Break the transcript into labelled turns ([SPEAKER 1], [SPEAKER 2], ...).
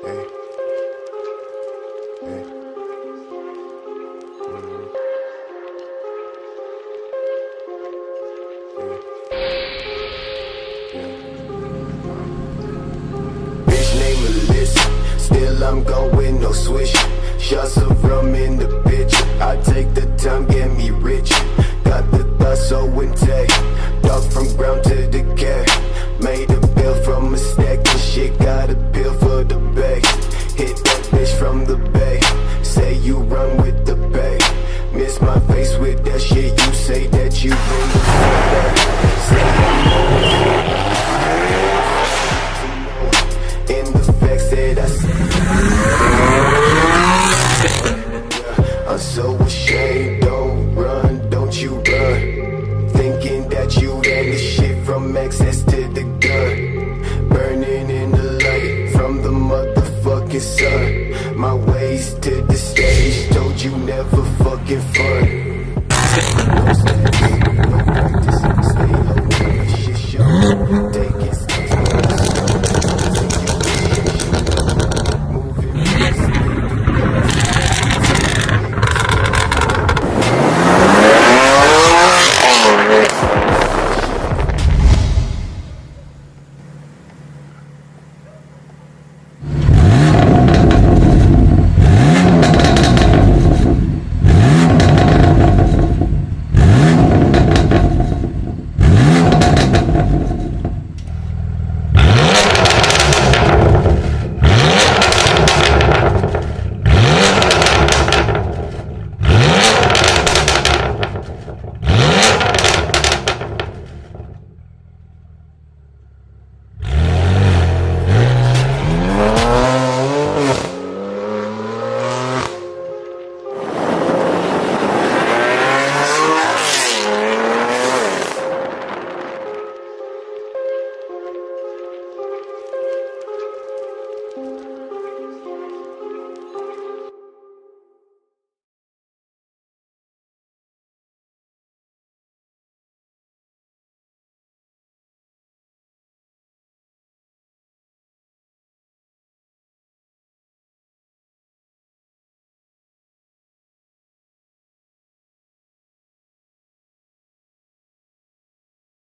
[SPEAKER 1] Hey. Hey. Bitch name Alyssa, still I'm going no swish. Shots of rum in the bitch. I take the time, get me rich. Got the thoughts so intact. Dog from ground to decay. Made a bill from a stack of shit. Got a pill for the bag. Hit that bitch from the bay. Say you run with the bay. Miss my face with that shit. You say that you bring the fuck back. Say in the facts that I say. I'm so ashamed. Don't run, don't you run. Thinking that you had the shit from access to the gun. Burning in the light from the motherfucking sun. My ways to the stage told you never fucking fun.